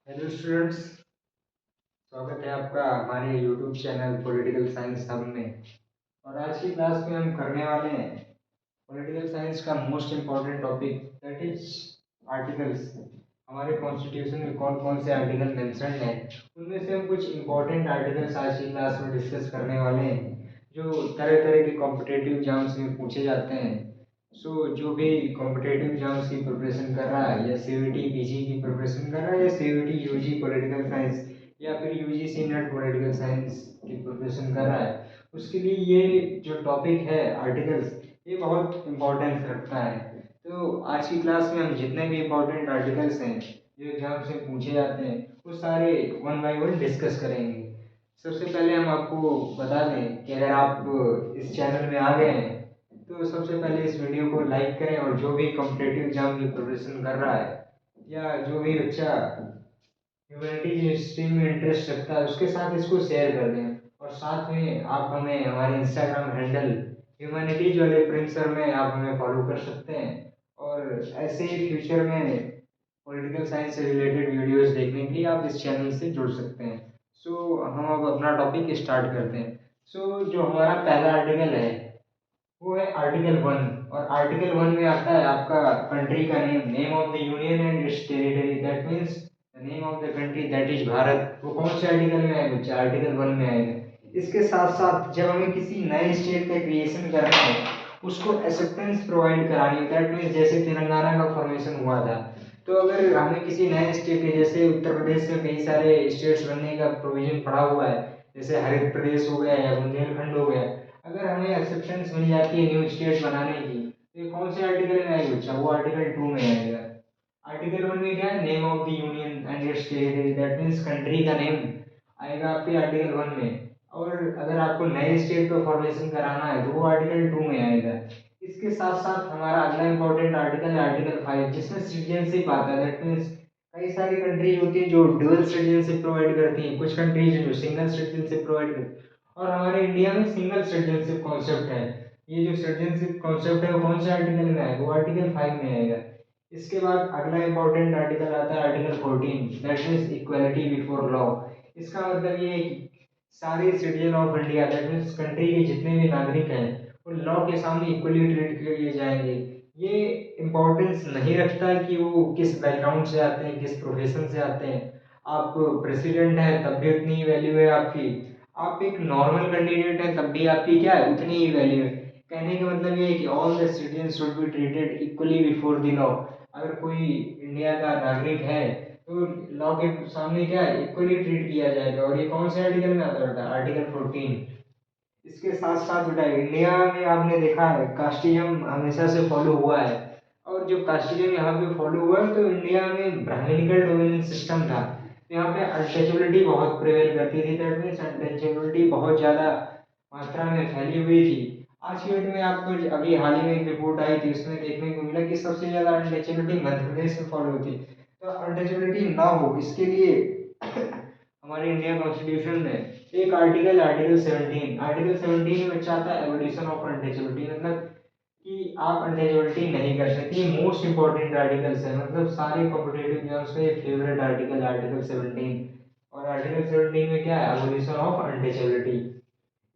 Hello students. स्वागत है आपका हमारे YouTube channel political science hub में। और आज की क्लास में हम करने वाले हैं पॉलिटिकल साइंस का most important topic that is articles. हमारे कॉन्स्टिट्यूशन में कौन कौन से आर्टिकल मेंशन हैं, उनमें से हम कुछ इम्पोर्टेंट आर्टिकल्स आज की क्लास में डिस्कस करने वाले हैं जो तरह तरह के कॉम्पिटेटिव एग्जाम्स में पूछे जाते हैं। जो भी कॉम्पिटेटिव एग्जाम्स की प्रिपरेशन कर रहा है या सीयूईटी पीजी की प्रिपरेशन कर रहा है या सीयूईटी यूजी पॉलिटिकल साइंस या फिर यूजीसी नेट पॉलिटिकल साइंस की प्रिपरेशन कर रहा है, उसके लिए ये जो टॉपिक है आर्टिकल्स, ये बहुत इम्पोर्टेंस रखता है। तो आज की क्लास में हम जितने भी इम्पोर्टेंट आर्टिकल्स हैं जो एग्जाम से पूछे जाते हैं वो सारे वन बाय वन डिस्कस करेंगे। सबसे पहले हम आपको बता दें कि अगर आप इस चैनल में आ गए हैं तो सबसे पहले इस वीडियो को लाइक करें और जो भी कॉम्पिटेटिव एग्जाम की प्रिपरेशन कर रहा है या जो भी बच्चा ह्यूमैनिटीज स्ट्रीम में इंटरेस्ट रखता है उसके साथ इसको शेयर कर दें। और साथ में आप हमें हमारे इंस्टाग्राम हैंडल ह्यूमैनिटीज वाले प्रिंस सर में आप हमें फॉलो कर सकते हैं। और ऐसे ही फ्यूचर में पॉलिटिकल साइंस से रिलेटेड वीडियोस देखने के लिए आप इस चैनल से जुड़ सकते हैं। हम अब अपना टॉपिक स्टार्ट करते हैं। जो हमारा पहला आर्टिकल है वो है आर्टिकल वन। और आर्टिकल वन में आता है आपका कंट्री का name, name of the union and it's territory, that means the name of the country that is Bharat. वो कौन से आर्टिकल में आएगा बच्चा? आर्टिकल वन में आएगा। इसके साथ साथ जब हमें किसी नए स्टेट का क्रिएशन करना है उसको एक्सेप्टेंस प्रोवाइड करानी है, दैट मीन्स जैसे तेलंगाना का फॉर्मेशन हुआ था, तो अगर हमें किसी नए स्टेट के, जैसे उत्तर प्रदेश में कई सारे स्टेट्स बनने का प्रोविजन पड़ा हुआ है, जैसे हरित प्रदेश हो गया या बुंदेलखंड हो गया, अगर हमें एक्सेप्टेंस मिल जाती है न्यू स्टेट बनाने की, तो ये कौन से आर्टिकल में आएगा बच्चा? वो आर्टिकल टू में आएगा। आर्टिकल वन में क्या है? Name of the union and it's territory, that means country का नेम आएगा आपके आर्टिकल वन में। और अगर आपको नए स्टेट का फॉर्मेशन कराना है तो वो आर्टिकल टू में आएगा। इसके साथ साथ हमारा अगला इंपॉर्टेंट आर्टिकल है आर्टिकल फाइव, जिसमें सिटीजनशिप आता है। दैट मीन्स कई सारी कंट्रीज होती है जो डुअल सिटीजनशिप प्रोवाइड करती हैं, कुछ कंट्रीज हैं जो सिंगल सिटीजनशिप प्रोवाइड करती हैं, और हमारे इंडिया में सिंगल सिटीजनशिप कॉन्सेप्ट है। ये जो सिटीजनशिप कॉन्सेप्ट है वो कौन से आर्टिकल में आएगा? वो आर्टिकल फाइव में आएगा। इसके बाद अगला इंपॉर्टेंट आर्टिकल आता है article fourteen, that means equality before law. इसका मतलब ये है कि सारे citizen of India, that means country के जितने भी नागरिक हैं, वो लॉ के सामने इक्वली ट्रीट किए जाएंगे। ये इम्पोर्टेंस नहीं रखता कि वो किस बैकग्राउंड से आते हैं, किस प्रोफेशन से आते हैं। आप प्रेसिडेंट हैं तब भी उतनी ही वैल्यू है आपकी, आप एक नॉर्मल कैंडिडेट हैं तब भी आपकी क्या है? उतनी ही वैल्यू है। कहने का मतलब ये है कि all the citizen should be treated equally before the law. अगर कोई इंडिया का नागरिक है तो लॉ के सामने क्या है? इक्वली ट्रीट किया जाएगा। और ये कौन से आर्टिकल में आता है बेटा? Article fourteen. इसके साथ साथ बेटा इंडिया में आपने देखा है कास्टिज्म हमेशा से फॉलो हुआ है। और जो कास्टिज्म यहाँ पे फॉलो हुआ है, तो इंडिया में ब्राह्मणिकल डोमिनेंस सिस्टम था, तो यहाँ पे अनटचेबिलिटी बहुत प्रिवेल करती थी। दैट मीन्स अनटचेबिलिटी बहुत ज़्यादा मात्रा में फैली हुई थी। आज की डेट में आपको अभी हाल ही में एक रिपोर्ट आई थी, उसमें देखने को मिला कि सबसे ज़्यादा अनटचेबिलिटी मध्य प्रदेश में फॉलो होती है। तो अनटचेबिलिटी ना हो इसके लिए हमारे इंडिया कॉन्स्टिट्यूशन में एक आर्टिकल, आर्टिकल 17, आर्टिकल 17 में बच्चा आता है एबोलिशन ऑफ अनटचेबिलिटी, मतलब कि आप अनटचेबिलिटी नहीं कर सकते। ये मोस्ट इंपॉर्टेंट आर्टिकल्स है, मतलब सारे कॉम्पिटेटिव एग्जाम्स में फेवरेट आर्टिकल आर्टिकल 17। और आर्टिकल 17 में क्या है? Abolition of untouchability.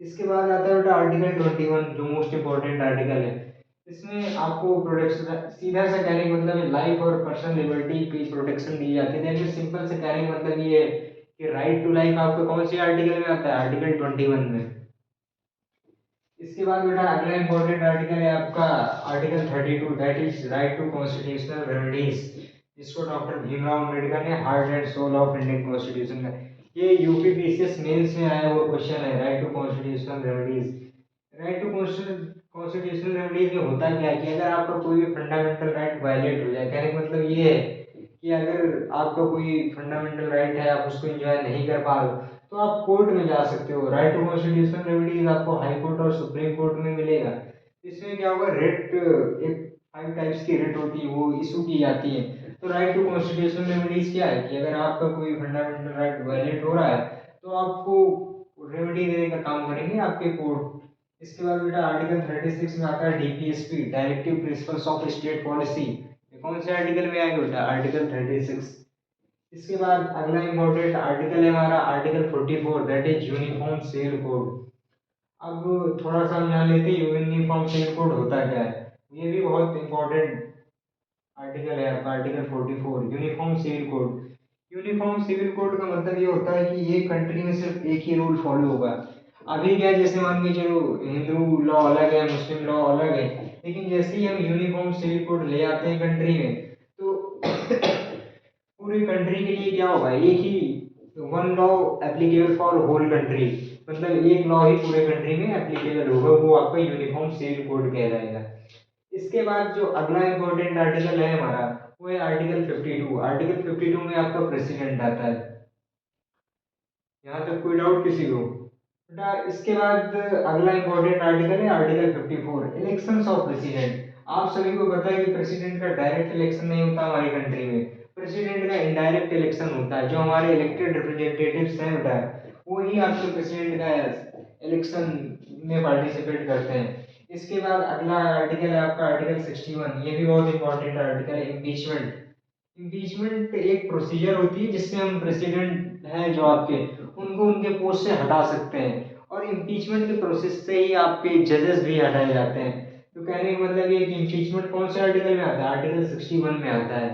इसके बाद आता है बेटा आर्टिकल 21, जो मोस्ट इंपॉर्टेंट आर्टिकल है। इसमें आपको प्रोटेक्शन, सीधा सा कहने का मतलब है लाइफ और पर्सनल लिबर्टी की प्रोटेक्शन दी जाती है। देखिए सिंपल से कहने का मतलब ये है कि राइट टू लाइफ आपको कौन से आर्टिकल में आता है? आर्टिकल 21 में। इसके बाद बेटा अगला इंपॉर्टेंट आर्टिकल है आपका article 32, that is right to constitutional remedies, जिसको डॉक्टर भीमराव अम्बेडकर ने heart and soul of Indian constitution का, ये यूपीपीसीएस मेंस में आया हुआ क्वेश्चन है, right to constitutional remedies. Right to constitutional remedies में होता क्या है कि अगर आपका कोई भी फंडामेंटल राइट वायलेट हो जाए, कहने का मतलब ये है कि अगर आपका कोई फंडामेंटल राइट है आप उसको एंजॉय नहीं कर पा रहे हो, तो आप कोर्ट में जा सकते हो। राइट टू कॉन्स्टिट्यूशनल रेमेडीज आपको हाई कोर्ट और सुप्रीम कोर्ट में मिलेगा। इसमें क्या होगा? रिट, एक 5 टाइप्स की रिट होती है, वो इशू की जाती है। तो राइट टू कॉन्स्टिट्यूशनल रेमेडीज क्या है कि अगर आपका कोई फंडामेंटल राइट वायलेट हो रहा है तो आपको रेमेडी देने का काम करेंगे आपके कोर्ट। इसके बाद बेटा आर्टिकल 36 में आता है DPSP, directive principles of state policy. ये कौन से आर्टिकल में आएगा बेटा? आर्टिकल 36। इसके बाद अगला इम्पोर्टेंट आर्टिकल है हमारा article 44, that is uniform civil code. अब थोड़ा सा हम जान लेते हैं यूनिफॉर्म सिविल कोड होता क्या है। ये भी बहुत इंपॉर्टेंट आर्टिकल है आपका article 44 uniform civil code. Uniform civil code का मतलब ये होता है कि एक कंट्री में सिर्फ एक ही रूल फॉलो होगा। अभी क्या है, जैसे मान के चलो हिंदू लॉ अलग है, मुस्लिम लॉ अलग है, लेकिन जैसे ही हम यूनिफॉर्म सिविल कोड ले आते हैं कंट्री में, तो पूरी कंट्री के लिए क्या होगा, एक ही one law applicable for whole country. मतलब एक लॉ ही पूरे कंट्री में एप्लीकेबल होगा, वो आपका यूनिफॉर्म सिविल कोड कहलाएगा। इसके बाद जो अगला इम्पोर्टेंट आर्टिकल है हमारा, वो है आर्टिकल 52। आर्टिकल 52 में आपका प्रेसिडेंट आता है। यहाँ तक कोई डाउट किसी को? बेटा इसके बाद अगला इम्पोर्टेंट आर्टिकल है आर्टिकल 54, इलेक्शंस ऑफ प्रेसिडेंट। आप सभी को पता है कि प्रेसिडेंट का डायरेक्ट इलेक्शन नहीं होता हमारी कंट्री में, प्रेसिडेंट का इनडायरेक्ट इलेक्शन होता है। जो हमारे इलेक्टेड रिप्रेजेंटेटिव्स हैं बेटा, वो ही आपके प्रेसिडेंट का इलेक्शन में पार्टिसिपेट करते हैं। इसके बाद अगला आर्टिकल है आपका आर्टिकल 61, ये भी बहुत इंपॉर्टेंट आर्टिकल है, इम्पीचमेंट। इम्पीचमेंट एक प्रोसीजर होती है जिससे हम प्रेसिडेंट हैं जो आपके, उनको उनके पोस्ट से हटा सकते हैं। और इम्पीचमेंट के प्रोसेस से ही आपके जजेस भी हटाए जाते हैं। तो कहने का मतलब ये कि इम्पीचमेंट कौन से आर्टिकल में आता है, आर्टिकल 61 में आता है।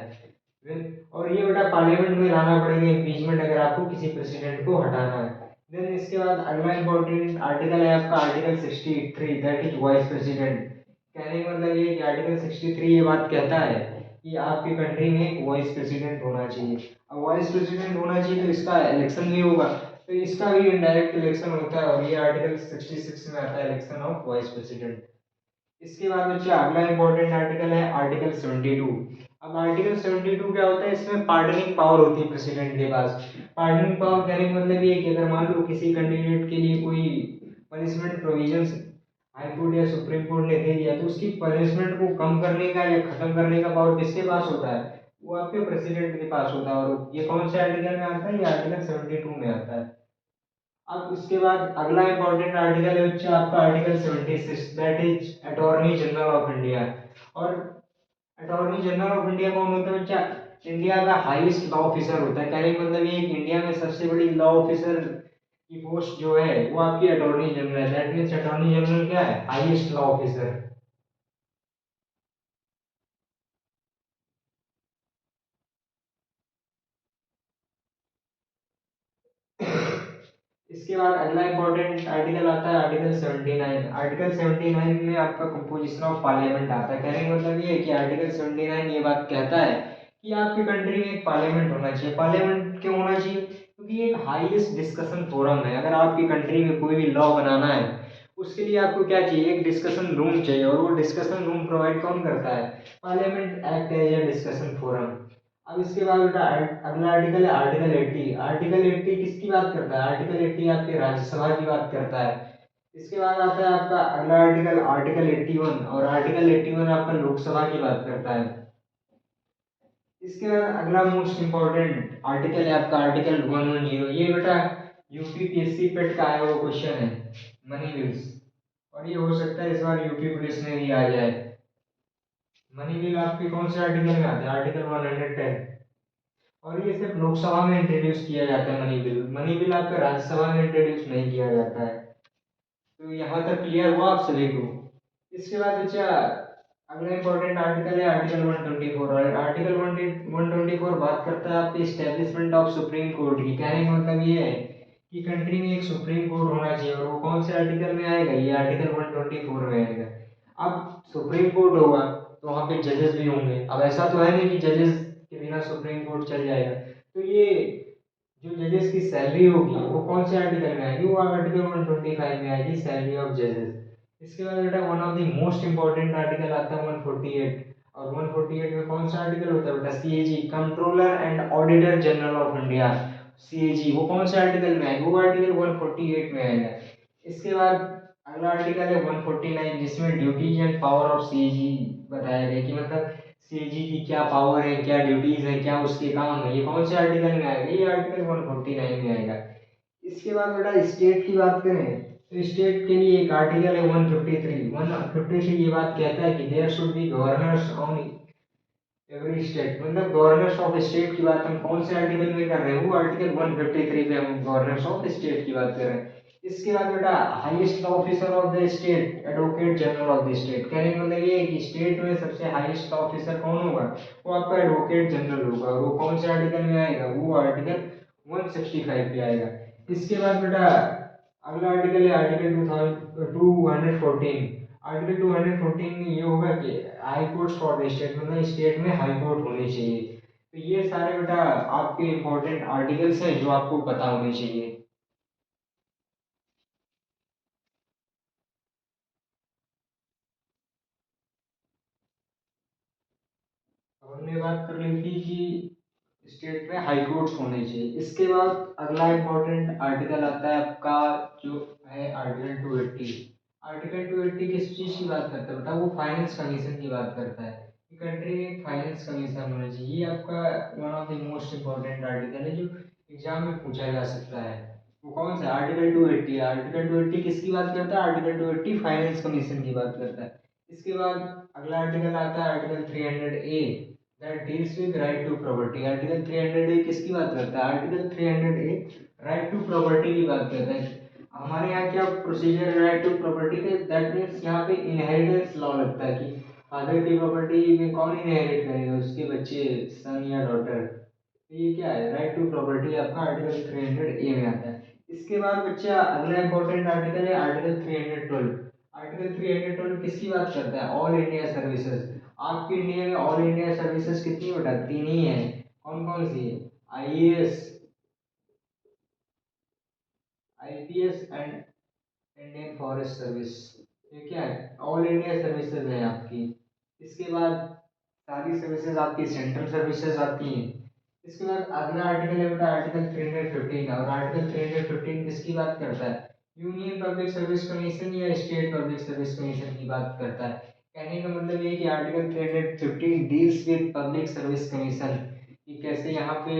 और ये बेटा पार्लियामेंट में लाना पड़ेगा इम्पीचमेंट, अगर आपको किसी प्रेसिडेंट को हटाना है। देन इसके बाद अगला इंपॉर्टेंट आर्टिकल है आपका article 63, that is vice president. कहने का मतलब ये कि आर्टिकल 63 ये बात कहता है कि आपकी कंट्री में एक वाइस प्रेसिडेंट होना चाहिए। अब वाइस प्रेसिडेंट होना चाहिए तो इसका इलेक्शन भी होगा, तो इसका भी इनडायरेक्ट इलेक्शन होता है, और ये आर्टिकल 66 में आता है, इलेक्शन ऑफ वाइस प्रेसिडेंट। इसके बाद बच्चा अगला इंपॉर्टेंट आर्टिकल है आर्टिकल 72। अब आर्टिकल 72 क्या होता है, इसमें पार्डनिंग पावर होती है प्रेसिडेंट के पास। पार्डनिंग पावर कहने का मतलब ये है कि अगर मान लो किसी कैंडिडेट के लिए कोई पनिशमेंट प्रोविजंस हाई कोर्ट या सुप्रीम कोर्ट ने दे दिया, तो उसकी पनिशमेंट को कम करने का या खत्म करने का पावर किसके पास होता है, वो आपके प्रेसिडेंट के पास होता है। और ये कौन से आर्टिकल में आता है, ये आर्टिकल 72 में आता है। अब इसके बाद अगला इंपॉर्टेंट आर्टिकल है बच्चा आपका article 76, that is attorney general of India. और अटॉर्नी जनरल ऑफ इंडिया कौन होता है बच्चा, इंडिया का हाईएस्ट लॉ ऑफिसर होता है। कहने का मतलब ये है कि इंडिया में सबसे बड़ी लॉ ऑफिसर की पोस्ट जो है वो आपकी अटॉर्नी जनरल है। दैट मीन्स अटॉर्नी जनरल क्या है, हाईएस्ट लॉ ऑफिसर। इसके बाद अगला इंपॉर्टेंट आर्टिकल आता है आर्टिकल 79। आर्टिकल 79 में आपका कंपोजिशन ऑफ पार्लियामेंट आता है। कहने का मतलब ये है कि आर्टिकल 79 ये बात कहता है कि आपकी कंट्री में एक पार्लियामेंट होना चाहिए। पार्लियामेंट क्यों होना चाहिए, क्योंकि ये एक हाईएस्ट डिस्कशन फोरम है। अगर आपकी कंट्री में कोई भी लॉ बनाना है, उसके लिए आपको क्या चाहिए, एक डिस्कशन रूम चाहिए, और वो डिस्कशन रूम प्रोवाइड कौन करता है, parliament act as a discussion forum. अब इसके बाद बेटा अगला आर्टिकल है आर्टिकल 80। आर्टिकल 80 किसकी बात करता है, आर्टिकल 80 आपके राज्यसभा की बात करता है। इसके बाद आता है आपका अगला आर्टिकल आर्टिकल 81, और आर्टिकल 81 आपका लोकसभा की बात करता है। इसके बाद अगला मोस्ट इंपॉर्टेंट आर्टिकल है आपका आर्टिकल 110। ये बेटा यूपीपीएससी पेट का आया हुआ क्वेश्चन है, मनी बिल्स। और ये हो सकता है इस बार यूपी पुलिस में भी आ जाए। मनी बिल आपके कौन से आर्टिकल में आता है, आर्टिकल 110। और ये सिर्फ लोकसभा में इंट्रोड्यूस किया जाता है मनी बिल। मनी बिल आपका राज्यसभा में इंट्रोड्यूस नहीं किया जाता है। तो यहाँ तक क्लियर हुआ आप सभी को? इसके बाद बच्चा अगला इंपॉर्टेंट आर्टिकल है आर्टिकल 124। और आर्टिकल 124 बात करता है आपके इस्टेब्लिशमेंट ऑफ सुप्रीम कोर्ट की। कहने का मतलब ये है कि कंट्री में एक सुप्रीम कोर्ट होना चाहिए, और वो कौन से आर्टिकल में आएगा, ये आर्टिकल 124 में आएगा। अब सुप्रीम कोर्ट होगा तो वहाँ पे जजेस भी होंगे। अब ऐसा तो है नहीं कि जजेस के बिना सुप्रीम कोर्ट चल जाएगा। तो ये जो जजेस की सैलरी होगी वो कौन से आर्टिकल में आएगी, वो आर्टिकल 125 में आएगी, सैलरी ऑफ जजेस। इसके बाद बेटा one of the most important article आता है 148। और 148 में कौन सा आर्टिकल होता है बेटा, CAG, controller and auditor general of India. CAG वो कौन से आर्टिकल में आएगा, वो आर्टिकल 148 में आएगा। इसके बाद अगला आर्टिकल है 149, जिसमें duties and power of CAG बताया गया कि मतलब सीएजी की क्या पावर है, क्या ड्यूटीज है, क्या उसके काम है। ये कौन से आर्टिकल में आएगा, ये आर्टिकल 149 में आएगा। इसके बाद बेटा स्टेट की बात करें तो स्टेट के लिए एक आर्टिकल है 153। 153 ये बात कहता है कि there should be governors on every state मतलब गवर्नर्स ऑफ स्टेट की बात हम कौन से आर्टिकल में कर रहे हैं, वो आर्टिकल 153 पे हम गवर्नर्स ऑफ स्टेट की बात कर रहे हैं। इसके बाद बेटा highest officer of the state advocate general of the state, कहने का मतलब ये है कि स्टेट में सबसे हाईएस्ट ऑफिसर कौन होगा, वो आपका एडवोकेट जनरल होगा। और वो कौन से आर्टिकल में आएगा, वो आर्टिकल 165 पे आएगा। इसके बाद बेटा अगला आर्टिकल है आर्टिकल 214। आर्टिकल 214 में ये होगा कि high court for the state, मतलब स्टेट में हाई कोर्ट होनी चाहिए। तो ये सारे बेटा आपके इंपॉर्टेंट आर्टिकल्स हैं जो आपको पता होने चाहिए। अब हमने बात कर ली थी कि स्टेट में हाई कोर्ट्स होने चाहिए। इसके बाद अगला इंपॉर्टेंट आर्टिकल आता है आपका, जो है आर्टिकल 280। आर्टिकल 280 किस चीज की बात करता है बेटा, वो फाइनेंस कमीशन की बात करता है कि कंट्री में एक फाइनेंस कमीशन होना चाहिए। ये आपका one of the most important article है जो एग्जाम में पूछा जा सकता है। वो कौन सा आर्टिकल 280 है। आर्टिकल 280 किसकी बात करता है, आर्टिकल 280 फाइनेंस कमीशन की बात करता है। इसके बाद अगला आर्टिकल आता है article 300 A, that deals with right to property. Article 300 A किसकी बात करता है, article 300 A right to property की बात करता है। हमारे यहाँ क्या प्रोसीजर है राइट टू प्रॉपर्टी के, दैट मीन्स यहाँ पे इनहेरिटेंस लॉ लगता है कि फादर की प्रॉपर्टी में कौन इनहेरिट करेगा, उसके बच्चे, सन या डॉटर। तो ये क्या है, राइट टू प्रॉपर्टी आपका आर्टिकल 300 ए में आता है। इसके बाद बच्चा अगला इंपॉर्टेंट आर्टिकल है आर्टिकल 312। आर्टिकल 312 किसकी बात करता है, ऑल इंडिया सर्विसेज। आपके इंडिया में ऑल इंडिया सर्विसेज कितनी बेटा, तीन ही है। कौन कौन सी है, IAS, IPS and Indian forest service. ये क्या है, ऑल इंडिया सर्विसेज है आपकी। इसके बाद सारी सर्विसेज आपकी सेंट्रल सर्विसेज आती हैं। इसके बाद अगला आर्टिकल है बेटा आर्टिकल 315। और आर्टिकल 315 किसकी बात करता है, यूनियन पब्लिक सर्विस कमीशन या स्टेट पब्लिक सर्विस कमीशन की बात करता है। कहने का मतलब ये कि article 315 deals with public service commission, कि कैसे यहाँ पे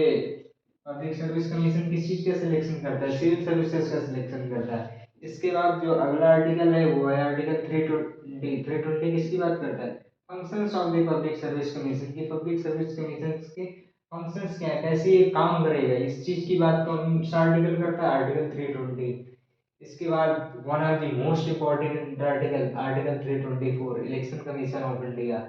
पब्लिक सर्विस कमीशन किस चीज का सिलेक्शन करता है, सिविल सर्विसेज का सिलेक्शन करता है। इसके बाद जो अगला आर्टिकल है वो है आर्टिकल 320। 320 किसकी बात करता है, functions of the public service commission की, पब्लिक सर्विस कमीशन के फंक्शंस क्या है, कैसे ये काम करेगा, इस चीज की बात कौन सा आर्टिकल करता है, आर्टिकल 320। इसके बाद one of the most important article article 324, election commission of India.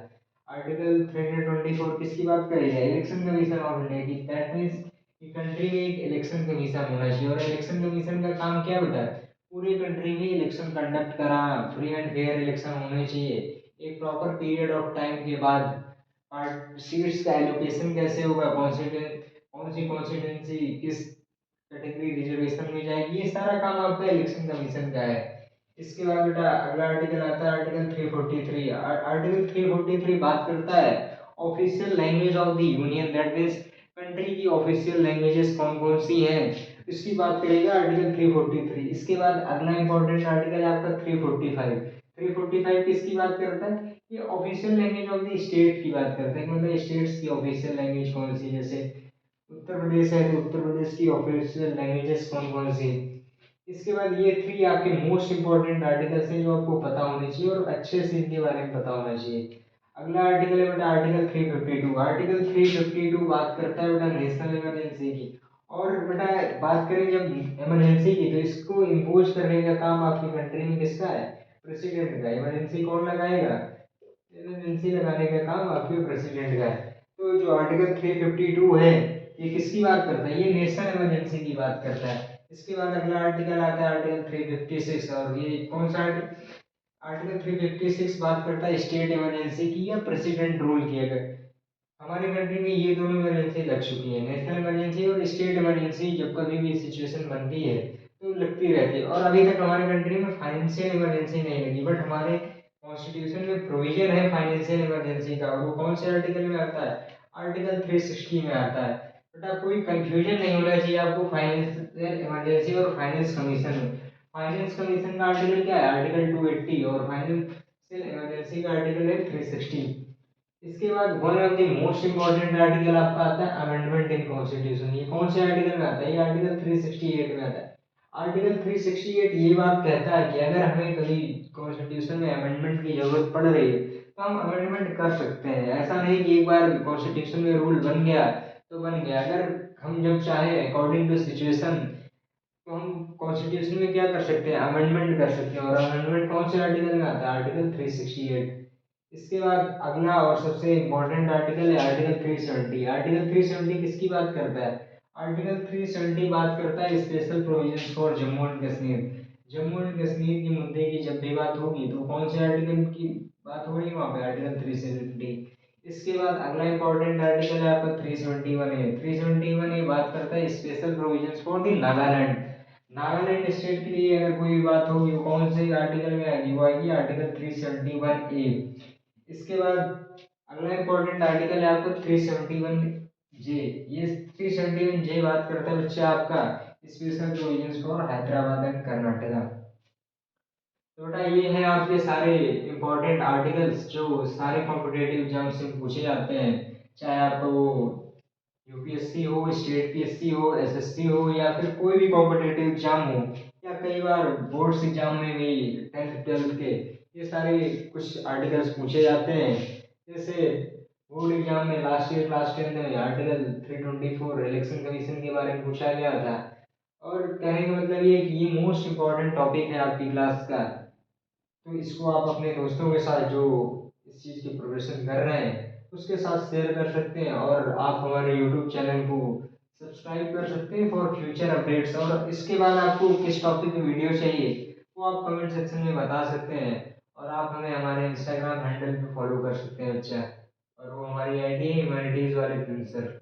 Article 324 किसकी बात करेगा, इलेक्शन कमीशन ऑफ इंडिया की। दैट मीन्स कि कंट्री में एक इलेक्शन कमीशन होना चाहिए। और इलेक्शन कमीशन का काम क्या होता है, पूरे कंट्री में इलेक्शन कंडक्ट कराना, फ्री एंड फेयर इलेक्शन होने चाहिए एक प्रॉपर पीरियड ऑफ टाइम के बाद। पार्ट सीट्स का एलोकेशन कैसे होगा, कौन सी कॉन्स्टिट्यूंसी किस कैटेगरी रिजर्वेशन में जाएगी, ये सारा काम आपका इलेक्शन कमीशन का है। इसके बाद बेटा अगला आर्टिकल आता है आर्टिकल 343। आर्टिकल 343 बात करता है official language of the union, that means country की ऑफिशियल लैंग्वेजेस कौन कौन सी हैं, इसकी बात करेगा आर्टिकल 343। इसके बाद अगला इंपॉर्टेंट आर्टिकल है आपका 345। 345 किसकी बात करता है, ये official language of the state की बात करता है कि मतलब स्टेट्स की ऑफिशियल लैंग्वेज कौन सी है। जैसे उत्तर प्रदेश है तो उत्तर प्रदेश की ऑफिशियल लैंग्वेजेस कौन कौन सी। इसके बाद ये थ्री आपके मोस्ट इंपॉर्टेंट आर्टिकल्स हैं जो आपको पता होने चाहिए और अच्छे से इनके बारे में पता होना चाहिए। अगला आर्टिकल है बेटा आर्टिकल 352। आर्टिकल 352 बात करता है बेटा नेशनल इमरजेंसी की। और बेटा बात करें जब इमरजेंसी की, तो इसको इम्पोज करने का काम आपकी कंट्री में किसका है, प्रेसिडेंट का। इमरजेंसी कौन लगाएगा, इमरजेंसी लगाने का काम आपके प्रेसिडेंट का है। तो जो आर्टिकल 352 है ये किसकी बात करता है, ये नेशनल इमरजेंसी की बात करता है। इसके बाद अगला आर्टिकल आता है आर्टिकल 356। और ये कौन सा आर्टिकल 356 बात करता है स्टेट इमरजेंसी की या प्रेसिडेंट रूल की। अगर हमारे कंट्री में ये दोनों इमरजेंसी लग चुकी है, नेशनल इमरजेंसी और स्टेट इमरजेंसी, जब कभी भी सिचुएशन बनती है तो लगती रहती है। और अभी तक हमारे कंट्री में फाइनेंशियल इमरजेंसी नहीं लगी, बट हमारे कॉन्स्टिट्यूशन में प्रोविजन है फाइनेंशियल इमरजेंसी का। और वो कौन से आर्टिकल में आता है, आर्टिकल 360 में आता है। बेटा कोई कंफ्यूजन नहीं होना चाहिए आपको फाइनेंशियल इमरजेंसी और फाइनेंस कमीशन में। फाइनेंस कमीशन का आर्टिकल क्या है, आर्टिकल 280। और फाइनेंशियल इमरजेंसी का आर्टिकल है 360। इसके बाद one of the most important article आपका आता है अमेंडमेंट इन कॉन्स्टिट्यूशन। ये कौन से आर्टिकल में आता है, ये आर्टिकल 368 में आता है। आर्टिकल 368 ये बात कहता है कि अगर हमें कभी कॉन्स्टिट्यूशन में अमेंडमेंट की जरूरत पड़ रही है तो हम अमेंडमेंट कर सकते हैं। ऐसा नहीं कि एक बार कॉन्स्टिट्यूशन में रूल बन गया तो बन गया। अगर हम जब चाहे अकॉर्डिंग टू सिचुएशन, तो हम कॉन्स्टिट्यूशन में क्या कर सकते हैं, अमेंडमेंट कर सकते हैं। और अमेंडमेंट कौन से आर्टिकल में आता है, आर्टिकल 368। इसके बाद अगला और सबसे इम्पोर्टेंट आर्टिकल है आर्टिकल 370। आर्टिकल 370 किसकी बात करता है, आर्टिकल 370 बात करता है special provisions for Jammu and Kashmir. Jammu and Kashmir के मुद्दे की जब भी बात होगी तो कौन से आर्टिकल की बात हो रही है वहाँ पे, आर्टिकल 370। इसके बाद अगला इंपॉर्टेंट आर्टिकल है आपका 371 है। 371 ये बात करता है special provisions for the Nagaland. Nagaland state के लिए अगर कोई भी बात होगी वो कौन से आर्टिकल में आएगी, वो आएगी आर्टिकल 371 ए। इसके बाद अगला इंपॉर्टेंट आर्टिकल है आपको 371 जे। ये 371 जे बात करता है बच्चा आपका special provisions for Hyderabad and Karnataka. तो बेटा ये है आपके सारे इंपॉर्टेंट आर्टिकल्स जो सारे कॉम्पिटेटिव एग्जाम से पूछे जाते हैं। चाहे आपका वो यूपीएससी हो, स्टेट पीएससी हो, एसएससी हो, या फिर कोई भी कॉम्पिटेटिव एग्जाम हो, या कई बार बोर्ड्स एग्जाम में भी 10th 12th के ये सारे कुछ आर्टिकल्स पूछे जाते हैं। जैसे बोर्ड एग्जाम में लास्ट ईयर क्लास 10th में आर्टिकल 324 इलेक्शन कमीशन के बारे में पूछा गया था। और कहने का मतलब ये है कि ये मोस्ट इम्पॉर्टेंट टॉपिक है आपकी क्लास का। तो इसको आप अपने दोस्तों के साथ जो इस चीज़ की प्रिपरेशन कर रहे हैं उसके साथ शेयर कर सकते हैं। और आप हमारे यूट्यूब चैनल को सब्सक्राइब कर सकते हैं फॉर फ्यूचर अपडेट्स। और इसके बाद आपको किस टॉपिक की वीडियो चाहिए वो आप कमेंट सेक्शन में बता सकते हैं। और आप हमें हमारे इंस्टाग्राम हैंडल पे फॉलो कर सकते हैं बच्चा। और वो हमारी आईडी है ह्यूमैनिटीज़ वाले प्रिंसर।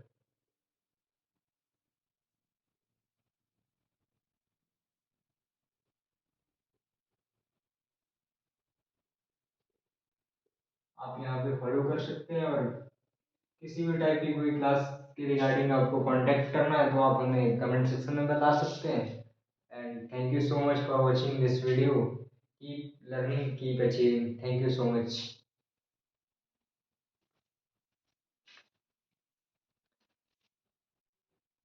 आप यहाँ पे फॉलो कर सकते हैं। और किसी भी टाइप की कोई क्लास के रिगार्डिंग आपको कांटेक्ट करना है तो आप हमें कमेंट सेक्शन में बता सकते हैं। And thank you so much for watching this video. Keep learning, keep achieving. Thank you so much.